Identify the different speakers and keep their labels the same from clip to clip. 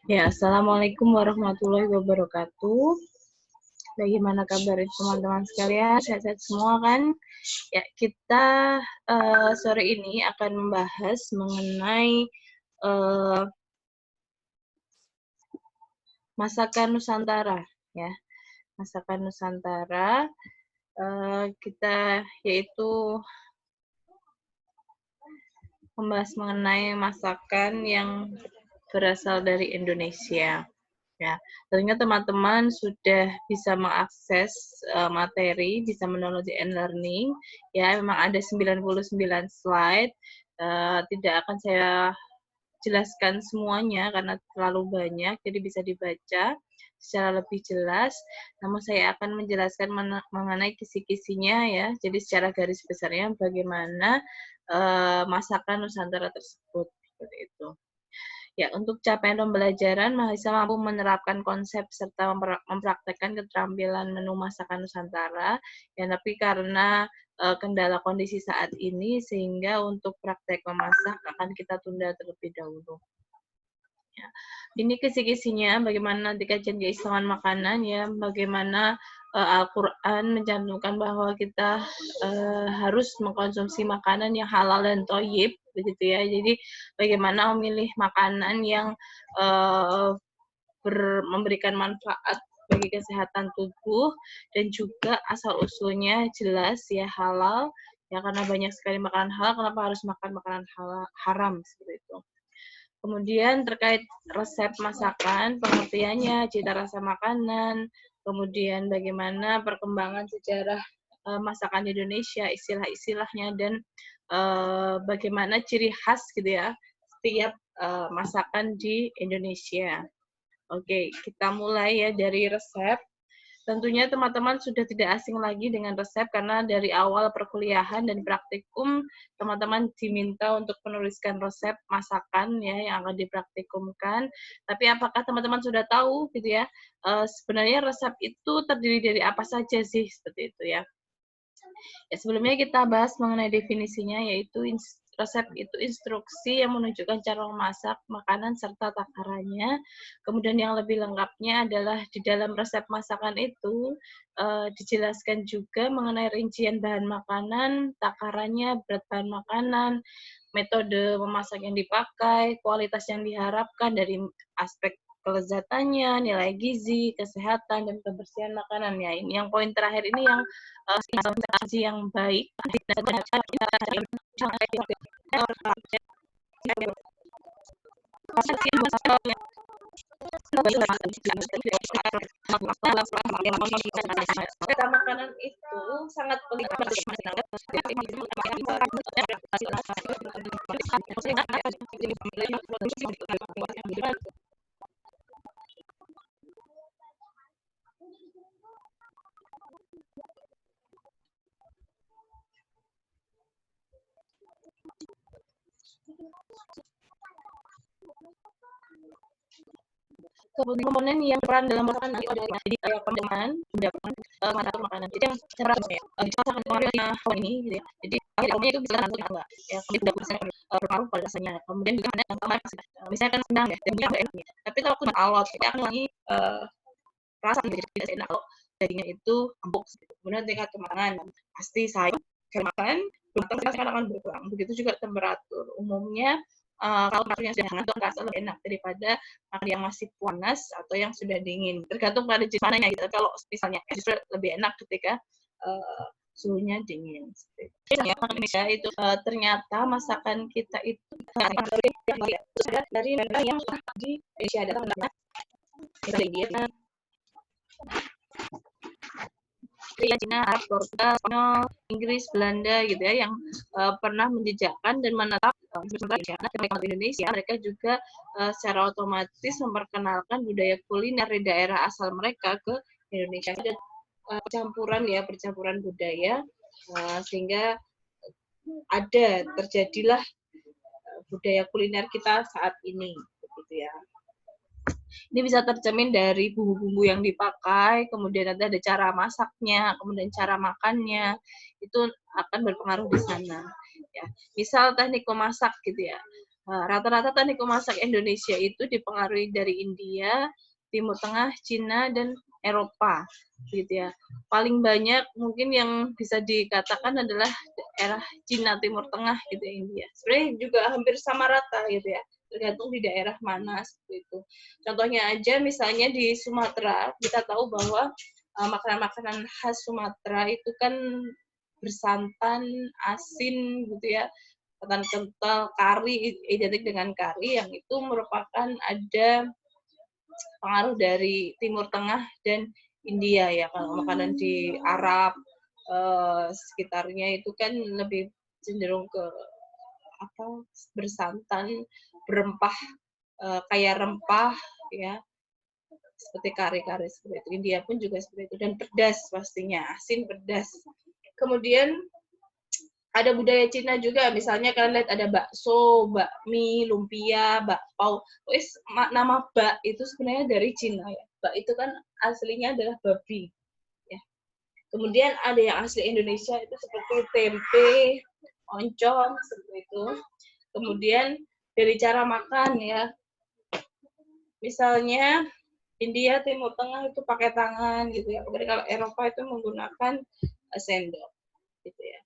Speaker 1: Ya, Assalamualaikum warahmatullahi wabarakatuh. Bagaimana kabar teman-teman sekalian? Sehat-sehat semua kan? Ya, kita sore ini akan membahas mengenai uh, masakan Nusantara, ya. Masakan Nusantara, kita yaitu membahas mengenai masakan yang berasal dari Indonesia. Ya, tentunya teman-teman sudah bisa mengakses materi, bisa mendownload di e-learning. Ya, memang ada 99 slide. Tidak akan saya jelaskan semuanya karena terlalu banyak, jadi bisa dibaca secara lebih jelas. Namun saya akan menjelaskan mengenai kisi-kisinya ya. Jadi secara garis besarnya bagaimana masakan Nusantara tersebut seperti itu. Ya, untuk capaian pembelajaran, mahasiswa mampu menerapkan konsep serta mempraktekkan keterampilan menu masakan Nusantara. Ya, tapi karena kendala kondisi saat ini, sehingga untuk praktek memasak akan kita tunda terlebih dahulu. Ya. Ini kisi-kisinya, bagaimana nanti kajian keistimewaan makanan, ya, bagaimana Al-Quran mencantumkan bahwa kita harus mengkonsumsi makanan yang halal dan toyib, begitu ya. Jadi bagaimana memilih makanan yang memberikan manfaat bagi kesehatan tubuh dan juga asal usulnya jelas ya halal ya, karena banyak sekali makanan halal, kenapa harus makan makanan halal, haram seperti itu. Kemudian terkait resep masakan, pengertiannya, cita rasa makanan, kemudian bagaimana perkembangan sejarah masakan Indonesia, istilah-istilahnya, dan bagaimana ciri khas gitu ya setiap masakan di Indonesia. Oke, kita mulai ya dari resep. Tentunya teman-teman sudah tidak asing lagi dengan resep karena dari awal perkuliahan dan praktikum teman-teman diminta untuk menuliskan resep masakan ya yang akan dipraktikumkan. Tapi apakah teman-teman sudah tahu gitu ya sebenarnya resep itu terdiri dari apa saja sih seperti itu ya. Ya, sebelumnya kita bahas mengenai definisinya, yaitu resep itu instruksi yang menunjukkan cara memasak makanan serta takarannya. Kemudian yang lebih lengkapnya adalah di dalam resep masakan itu dijelaskan juga mengenai rincian bahan makanan, takarannya, berat bahan makanan, metode memasak yang dipakai, kualitas yang diharapkan dari aspek kelezatannya, nilai gizi, kesehatan, dan kebersihan makanan. Ya, ini yang poin terakhir ini yang gizi yang baik. Makanan itu sangat penting. Komponen yang peran dalam makanan itu adalah jadi komponen mengatur makanan. Jadi yang secara misalkan kemarin ini gitu ya. Jadi akhirnya itu bisa nanti enggak ya, kemudian bisa berpengaruh pada rasanya. Kemudian juga ada yang kemarin misalnya kan sedang ya dan dia enaknya. Tapi kalau aku alot kita akan lagi rasa jadi tidak enak kalau dagingnya itu empuk. Kemudian tingkat kematangan pasti sayur makan matang sekarang akan berkurang. Begitu juga temperatur. Umumnya kalau temperaturnya sudah hangat itu akan terasa lebih enak daripada makan yang masih panas atau yang sudah dingin. Tergantung pada jenis mananya gitu. Kalau misalnya justru lebih enak ketika suhunya dingin. Ya, Indonesia itu ternyata masakan kita itu dari negara yang di Asia datang India, Cina, Arab, Portugal, Spanyol, Inggris, Belanda gitu ya yang pernah menjejakkan dan menetap di Indonesia. Mereka juga secara otomatis memperkenalkan budaya kuliner di daerah asal mereka ke Indonesia. Ada percampuran budaya sehingga terjadilah budaya kuliner kita saat ini begitu ya. Ini bisa tercermin dari bumbu-bumbu yang dipakai, kemudian ada cara masaknya, kemudian cara makannya, itu akan berpengaruh di sana. Ya, misal teknik memasak gitu ya. Rata-rata teknik memasak Indonesia itu dipengaruhi dari India, Timur Tengah, Cina, dan Eropa, gitu ya. Paling banyak mungkin yang bisa dikatakan adalah daerah Cina Timur Tengah, gitu ya, India. Sebenarnya juga hampir sama rata, gitu ya, tergantung di daerah mana seperti itu. Contohnya aja, misalnya di Sumatera, kita tahu bahwa makanan-makanan khas Sumatera itu kan bersantan, asin, gitu ya, ketan kental, kari, identik dengan kari yang itu merupakan ada pengaruh dari Timur Tengah dan India ya. Kalau makanan di Arab sekitarnya itu kan lebih cenderung ke apa bersantan, berempah, kayak rempah ya, seperti kari-kari seperti itu. India pun juga seperti itu, dan pedas pastinya, asin pedas. Kemudian ada budaya Cina juga, misalnya kalian lihat ada bakso, bakmi, lumpia, bakpao. Wis nama bak itu sebenarnya dari Cina ya. Bak itu kan aslinya adalah babi. Ya. Kemudian ada yang asli Indonesia itu seperti tempe, oncom seperti itu. Kemudian dari cara makan ya, misalnya India Timur Tengah itu pakai tangan gitu ya. Kemudian kalau Eropa itu menggunakan sendok gitu ya.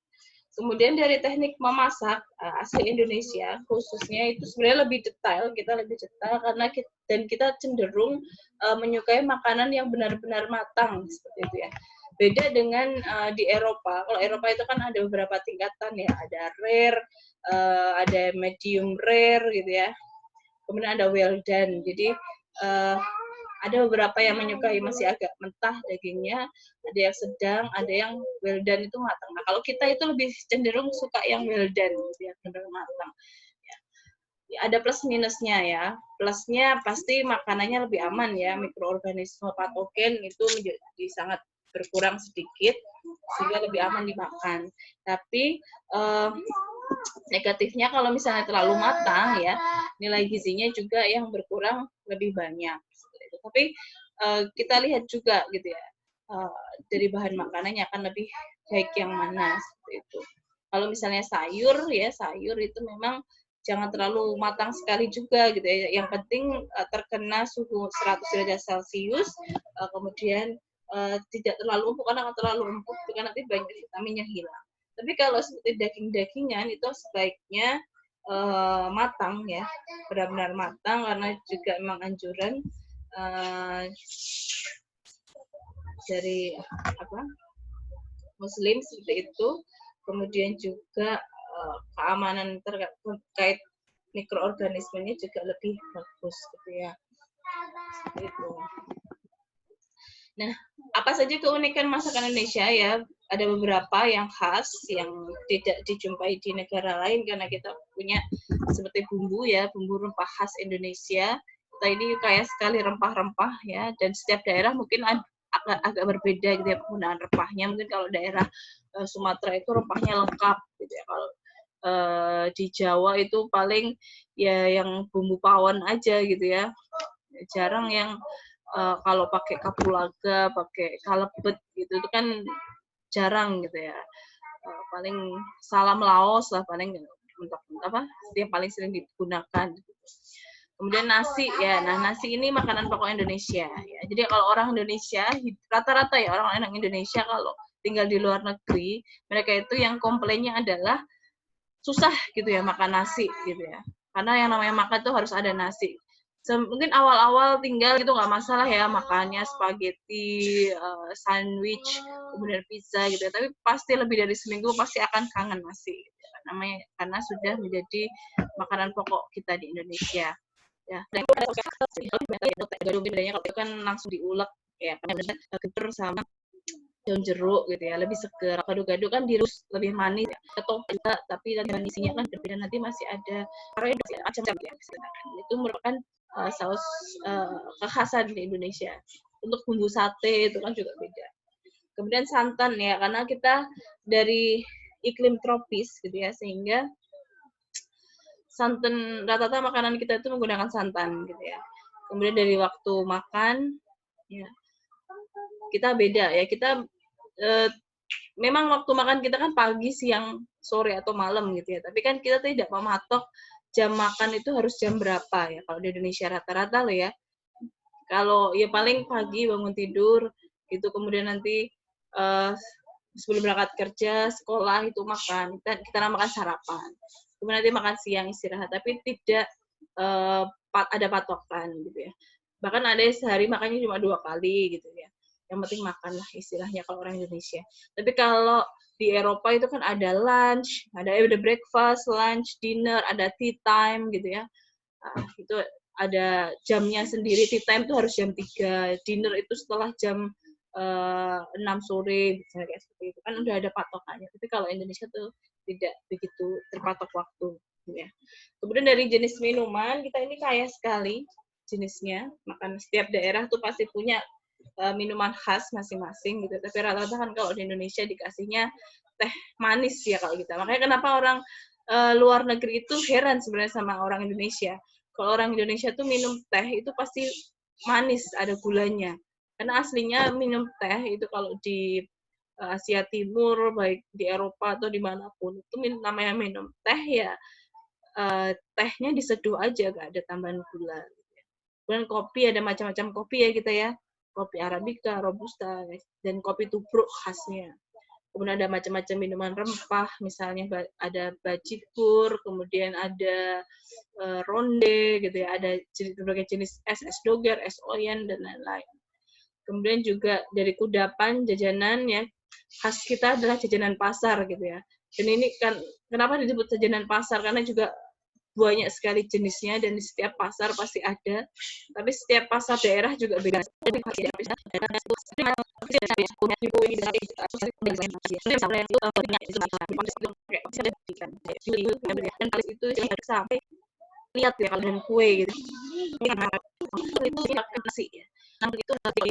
Speaker 1: Kemudian dari teknik memasak asli Indonesia khususnya itu sebenarnya lebih detail, kita lebih detail karena kita cenderung menyukai makanan yang benar-benar matang seperti itu ya. Beda dengan di Eropa. Kalau Eropa itu kan ada beberapa tingkatan ya, ada rare, ada medium rare gitu ya. Kemudian ada well done. Jadi ada beberapa yang menyukai masih agak mentah dagingnya, ada yang sedang, ada yang well done itu matang. Nah, kalau kita itu lebih cenderung suka yang well done, yang cenderung matang. Ya, ada plus minusnya ya. Plusnya pasti makanannya lebih aman ya, mikroorganisme patogen itu menjadi sangat berkurang sedikit, sehingga lebih aman dimakan. Tapi negatifnya kalau misalnya terlalu matang ya, nilai gizinya juga yang berkurang lebih banyak. Tapi kita lihat juga gitu ya, dari bahan makanannya akan lebih baik yang mana seperti itu. Kalau misalnya sayur ya, sayur itu memang jangan terlalu matang sekali juga gitu ya. Yang penting terkena suhu 100 derajat Celcius, kemudian tidak terlalu empuk, karena terlalu empuk itu kan nanti banyak vitaminnya hilang. Tapi kalau seperti daging-dagingan itu sebaiknya matang ya, benar-benar matang, karena juga memang anjuran dari apa Muslim seperti itu. Kemudian juga keamanan terkait mikroorganismenya juga lebih bagus gitu ya. Seperti itu. Nah, apa saja keunikan masakan Indonesia ya? Ada beberapa yang khas yang tidak dijumpai di negara lain karena kita punya seperti bumbu ya, bumbu rempah khas Indonesia. Kita ini kaya sekali rempah-rempah ya, dan setiap daerah mungkin agak berbeda gitu ya penggunaan rempahnya. Mungkin kalau daerah Sumatera itu rempahnya lengkap gitu ya. Kalau di Jawa itu paling ya yang bumbu pawon aja gitu ya. Jarang yang kalau pakai kapulaga, pakai kalebet gitu itu kan jarang gitu ya. Paling salam Laos lah paling untuk apa? Yang paling sering digunakan. Kemudian nasi ya. Nah, nasi ini makanan pokok Indonesia ya. Jadi kalau orang Indonesia rata-rata ya orang Indonesia kalau tinggal di luar negeri, mereka itu yang komplainnya adalah susah gitu ya makan nasi gitu ya. Karena yang namanya makan tuh harus ada nasi. Mungkin awal-awal tinggal gitu nggak masalah ya makannya spaghetti, sandwich, kemudian pizza gitu ya. Tapi pasti lebih dari seminggu pasti akan kangen nasi. Gitu ya. Namanya karena sudah menjadi makanan pokok kita di Indonesia. Ya, dan gado bedanya kalau itu kan langsung diulek ya, geber sama daun jeruk gitu ya, lebih seger. Gado-gado kan dirus lebih manis ya. Atau juga tapi isinya kan berbeda, nanti masih ada macam-macam ya. Itu merupakan saus kekhasan di Indonesia. Untuk bumbu sate itu kan juga beda. Kemudian santan ya, karena kita dari iklim tropis gitu ya, sehingga santan rata-rata makanan kita itu menggunakan santan gitu ya. Kemudian dari waktu makan ya kita beda ya, kita memang waktu makan kita kan pagi, siang, sore atau malam gitu ya. Tapi kan kita tidak mematok jam makan itu harus jam berapa ya kalau di Indonesia rata-rata loh ya. Kalau ya paling pagi bangun tidur gitu, kemudian nanti sebelum berangkat kerja, sekolah itu makan. Kita namakan sarapan. Kemudian nanti makan siang istirahat, tapi tidak ada patokan gitu ya. Bahkan ada yang sehari makannya cuma 2 kali gitu ya. Yang penting makan lah istilahnya kalau orang Indonesia. Tapi kalau di Eropa itu kan ada lunch, ada breakfast, lunch, dinner, ada tea time gitu ya. Itu ada jamnya sendiri. Tea time itu harus jam 3, dinner itu setelah jam 6 sore, misalnya kayak seperti itu. Kan udah ada patokannya. Tapi kalau Indonesia tuh tidak begitu terpatok waktu. Gitu ya. Kemudian dari jenis minuman, kita ini kaya sekali jenisnya. Makan setiap daerah tuh pasti punya minuman khas masing-masing gitu. Tapi rata-rata kan kalau di Indonesia dikasihnya teh manis ya kalau kita. Makanya kenapa orang luar negeri itu heran sebenarnya sama orang Indonesia. Kalau orang Indonesia tuh minum teh itu pasti manis, ada gulanya. Karena aslinya minum teh itu kalau di Asia Timur, baik di Eropa atau dimanapun, itu namanya minum teh ya tehnya diseduh aja, gak ada tambahan gula. Kemudian kopi, ada macam-macam kopi ya kita ya. Kopi Arabica, Robusta, dan kopi tubruk khasnya. Kemudian ada macam-macam minuman rempah, misalnya ada bajigur, kemudian ada ronde, gitu ya, ada berbagai jenis es doger, es oyen, dan lain-lain. Kemudian juga dari kudapan, jajanan ya, khas kita adalah jajanan pasar gitu ya. Dan ini kan kenapa disebut jajanan pasar? Karena juga banyak sekali jenisnya dan di setiap pasar pasti ada. Tapi setiap pasar daerah juga beda. Itu sampai lihat ya kalau dengan kue gitu. Itu nasi ya. Namun itu di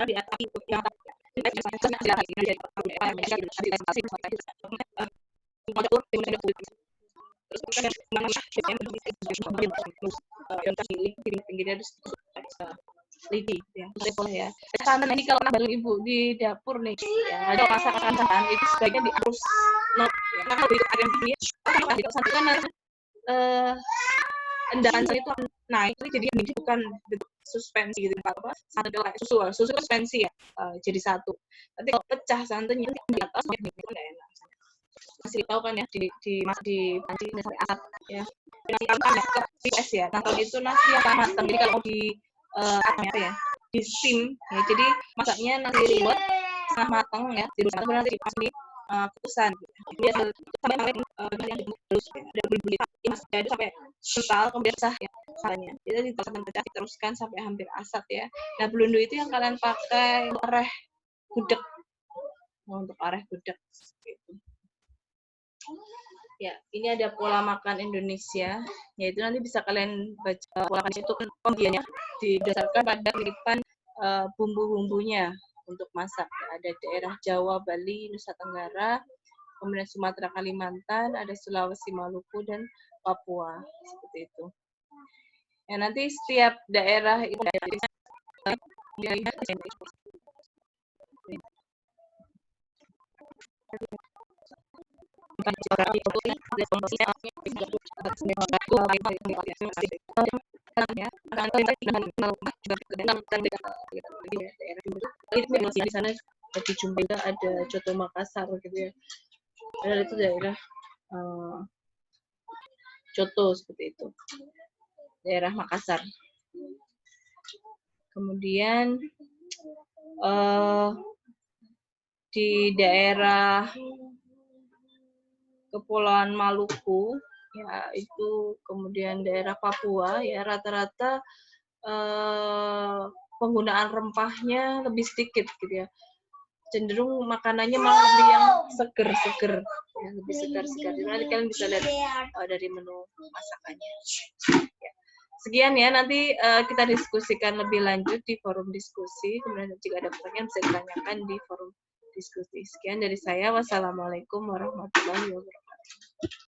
Speaker 1: atas itu yang lidi ya, boleh ya. Santan ini kalau baru ibu di dapur nih, ya ada masakan santan itu sebaiknya diarus, karena kalau itu ada yang ini, santan kan endapan itu naik, jadi bukan suspensi gitu apa santan kayak susu suspensi ya, jadi satu. Nanti kalau pecah santannya di atas itu nggak enak. Masih tahu kan ya di panci sampai asap ya. Nasi kan ya ke es ya. Nah kalau itu nasi yang matang, jadi kalau di apa ya di steam ya, jadi masaknya nasi liwet setengah matang ya, jadi nanti pas di kukusan biasa sampai yang halus ada buli-buli ada sampai kental kemudian pecah ya salahnya, jadi ditekan pecah diteruskan sampai hampir asap ya. Nah belundu itu yang kalian pakai untuk areh gudeg, untuk areh gudeg gitu. Ya, ini ada pola makan Indonesia, yaitu nanti bisa kalian baca pola makan itu pembagiannya didasarkan pada kiripan bumbu-bumbunya untuk masak. Ada daerah Jawa, Bali, Nusa Tenggara, kemudian Sumatera, Kalimantan, ada Sulawesi, Maluku, dan Papua seperti itu. Ya, nanti setiap daerah itu di sana dijumpai ada Coto Makassar gitu ya. Padahal itu daerah Coto seperti itu. Daerah Makassar. Kemudian di daerah Kepulauan Maluku ya itu, kemudian daerah Papua ya rata-rata penggunaan rempahnya lebih sedikit gitu ya, cenderung makanannya malah lebih yang seger-seger ya, lebih segar-segar. Nanti kalian bisa lihat dari menu masakannya ya. Sekian ya, nanti kita diskusikan lebih lanjut di forum diskusi, kemudian jika ada pertanyaan bisa ditanyakan di forum diskusi. Sekian dari saya, wassalamualaikum warahmatullahi wabarakatuh.